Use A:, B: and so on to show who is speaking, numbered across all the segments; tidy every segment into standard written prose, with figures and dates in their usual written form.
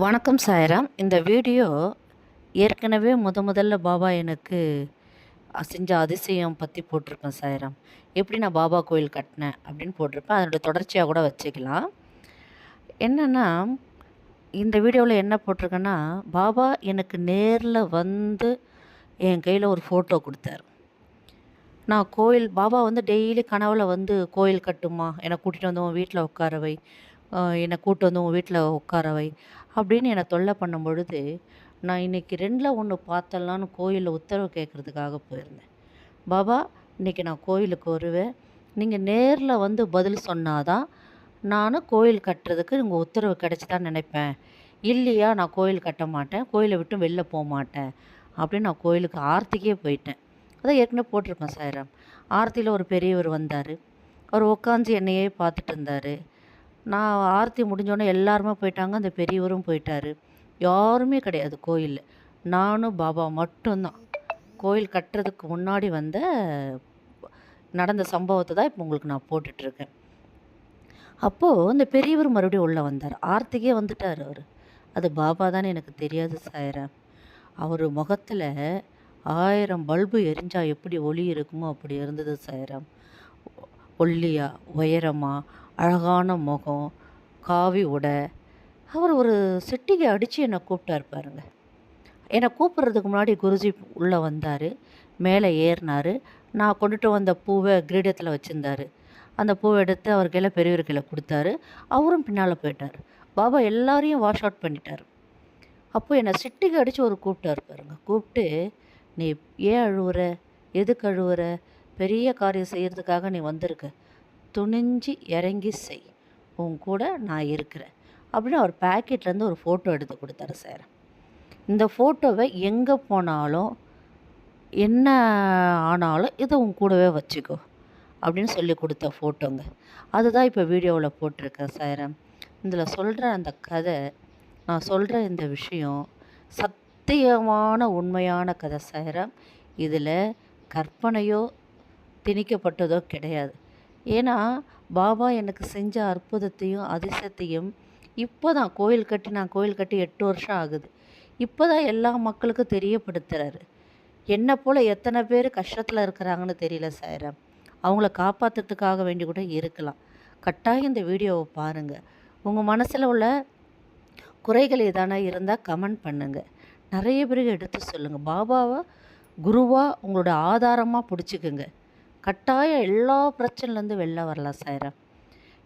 A: வணக்கம் சாய்ராம். இந்த வீடியோ ஏற்கனவே முதல்ல பாபா எனக்கு செஞ்ச அதிசயம் பற்றி போட்டிருப்பேன் சாய்ராம். எப்படி நான் பாபா கோயில் கட்டினேன் அப்படின்னு போட்டிருப்பேன். அதனுடைய தொடர்ச்சியாக கூட வச்சுக்கலாம். என்னென்னா, இந்த வீடியோவில் என்ன போட்டிருக்கேன்னா, பாபா எனக்கு நேரில் வந்து என் கையில் ஒரு ஃபோட்டோ கொடுத்தாரு. நான் பாபா வந்து டெய்லி கனவில் வந்து கோயில் கட்டுமா, என்னை கூட்டிகிட்டு வந்து உன் வீட்டில் உட்கார வை, என்னை கூப்பிட்டு வந்து உன் வீட்டில் உட்கார வை அப்படின்னு என்னை தொல்லை பண்ணும் பொழுது, நான் இன்றைக்கி 2ல் 1 பார்த்தலான்னு கோயிலில் உத்தரவு கேட்குறதுக்காக போயிருந்தேன். பாபா, இன்றைக்கி நான் கோயிலுக்கு வருவேன், நீங்கள் நேரில் வந்து பதில் சொன்னாதான் நான் கோயில் கட்டுறதுக்கு உங்கள் உத்தரவு கிடச்சிதான் நினைப்பேன். இல்லையா நான் கோயில் கட்ட மாட்டேன், கோயிலை விட்டு வெளில போக மாட்டேன் அப்படின்னு நான் கோயிலுக்கு ஆர்த்திக்கே போயிட்டேன். அதான் ஏற்கனவே போட்டிருப்பேன் சாய்ராம். ஆர்த்தியில் ஒரு பெரியவர் வந்தார். அவர் உட்காந்து என்னையே பார்த்துட்டு இருந்தார். நான் ஆர்த்தி முடிஞ்சோடனே எல்லாருமே போயிட்டாங்க. அந்த பெரியவரும் போயிட்டார். யாருமே கிடையாது கோயிலில். நானும் பாபா மட்டும்தான். கோயில் கட்டுறதுக்கு முன்னாடி நடந்த சம்பவத்தை தான் இப்போ உங்களுக்கு நான் போட்டுட்ருக்கேன். அப்போது அந்த பெரியவர் மறுபடியும் உள்ளே வந்தார். ஆர்த்திக்கே வந்துட்டார் அவர். அது பாபா தானே எனக்கு தெரியாது சாய்ராம். அவர் முகத்தில் 1000 பல்பு எரிஞ்சால் எப்படி ஒளி இருக்குமோ அப்படி இருந்தது சாய்ராம். ஒல்லியா, உயரமாக, அழகான முகம், காவி உடை. அவர் ஒரு சிட்டிகை அடித்து என்னை கூப்பிட்டார் பாருங்க. என்னை கூப்பிட்றதுக்கு முன்னாடி குருஜி உள்ளே வந்தார். மேலே ஏறினார். நான் கொண்டுட்டு வந்த பூவை கிரீடத்தில் வச்சுருந்தார். அந்த பூவை எடுத்து அவர் கையில் பெரியவர் கையில் கொடுத்தாரு. அவரும் பின்னால் போயிட்டார். பாபா எல்லாரையும் வாஷ் அவுட் பண்ணிட்டார். அப்போது என்னை சிட்டிகை அடித்து ஒரு கூப்பிட்டார் பாருங்க. கூப்பிட்டு, நீ ஏன் அழுவுற, எதுக்கு அழுவுற, பெரிய காரியம் செய்கிறதுக்காக நீ வந்திருக்க, துணிஞ்சு இறங்கி செய், உன் கூட நான் இருக்கிறேன் அப்படின்னு அவர் பேக்கெட்லேருந்து ஒரு ஃபோட்டோ எடுத்து கொடுத்தாரு சார். இந்த ஃபோட்டோவை எங்கே போனாலும் என்ன ஆனாலும் இதை உன் கூடவே வச்சுக்கோ அப்படின்னு சொல்லி கொடுத்த ஃபோட்டோங்க. அதுதான் இப்போ வீடியோவில் போட்டிருக்கேன் சாய்ராம். இதில் சொல்கிற அந்த கதை, நான் சொல்கிற இந்த விஷயம் சத்தியமான உண்மையான கதை சாய்ராம். இதில் கற்பனையோ திணிக்கப்பட்டதோ கிடையாது. ஏன்னா பாபா எனக்கு செஞ்ச அற்புதத்தையும் அதிசயத்தையும் இப்போ தான் நான் கோயில் கட்டி 8 வருஷம் ஆகுது. இப்போ தான் எல்லா மக்களுக்கும் தெரியப்படுத்துகிறாரு. என்னை போல் எத்தனை பேர் கஷ்டத்தில் இருக்கிறாங்கன்னு தெரியல சாய்ராம். அவங்கள காப்பாற்றுறதுக்காக வேண்டி கூட இருக்கலாம். கட்டாயம் இந்த வீடியோவை பாருங்கள். உங்கள் மனசில் உள்ள குறைகள் எதானா இருந்தால் கமெண்ட் பண்ணுங்கள். நிறைய பேருக்கு எடுத்து சொல்லுங்கள். பாபாவை குருவாக உங்களோட ஆதாரமாக பிடிச்சிக்குங்க. கட்டாயம் எல்லா பிரச்சனைலேருந்து வெளில வரலாம் சாய்ராம்.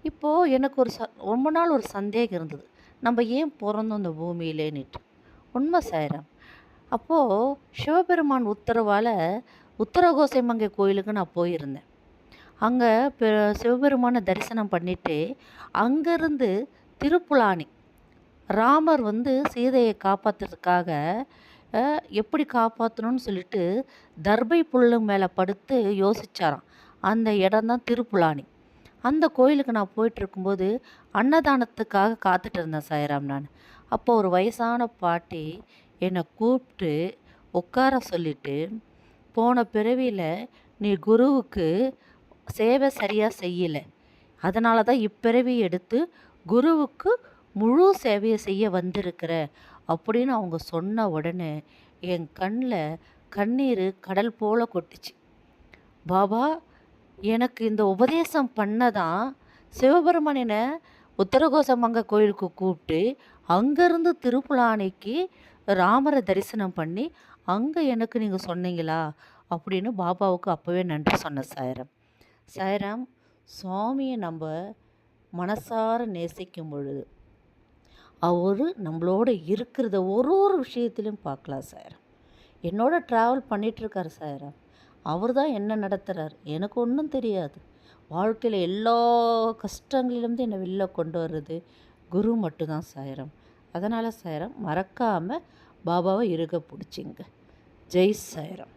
A: இப்போது எனக்கு ரொம்ப நாள் ஒரு சந்தேகம் இருந்தது, நம்ம ஏன் பிறந்தோம் இந்த பூமியிலேன்னுட்டு. உண்மை சாய்ராம். அப்போது சிவபெருமான் உத்தரவால் உத்தரகோசைமங்கை கோயிலுக்கு நான் போயிருந்தேன். அங்கே சிவபெருமானை தரிசனம் பண்ணிவிட்டு அங்கேருந்து திருப்புலானி ராமர் சீதையை காப்பாற்றுறதுக்காக எப்படி காப்பாற்றணும்னு சொல்லிட்டு தர்பை புல்லு மேலே படுத்து யோசித்தாராம். அந்த இடம்தான் திருப்புலானி. அந்த கோயிலுக்கு நான் போயிட்டுருக்கும்போது அன்னதானத்துக்காக காத்துட்டு இருந்தேன் சாய்ராம் நான். அப்போ ஒரு வயசான பாட்டி என்னை கூப்பிட்டு உட்கார சொல்லிவிட்டு, போன பிறவியில் நீ குருவுக்கு சேவை சரியாக செய்யலை, அதனால தான் இப்பிறவி எடுத்து குருவுக்கு முழு சேவையை செய்ய வந்திருக்கிற அப்படின்னு அவங்க சொன்ன உடனே என் கண்ணில் கண்ணீர் கடல் போல் கொட்டுச்சு. பாபா எனக்கு இந்த உபதேசம் பண்ணதான் சிவபெருமான் என்னை உத்தரகோசமங்க கோயிலுக்கு கூப்பிட்டு அங்கேருந்து திருப்புலானிக்கு ராமரை தரிசனம் பண்ணி அங்கே எனக்கு நீங்கள் சொன்னீங்களா அப்படின்னு பாபாவுக்கு அப்போவே நன்றி சொன்ன சாய்ராம். சாய்ராம், சுவாமியை நம்ம மனசார நேசிக்கும் பொழுது அவர் நம்மளோட இருக்கிறத ஒரு விஷயத்துலையும் பார்க்கலாம் சாய்ராம். என்னோட ட்ராவல் பண்ணிகிட்ருக்கார் சாய்ராம். அவர் தான் என்ன நடத்துகிறார். எனக்கு ஒன்றும் தெரியாது. வாழ்க்கையில் எல்லா கஷ்டங்களிலிருந்து என்னை வெளில கொண்டு வர்றது குரு மட்டும்தான் சாய்ராம். அதனால் சாய்ராம், மறக்காமல் பாபாவை இருக்க பிடிச்சிங்க. ஜெய் சாய்ராம்.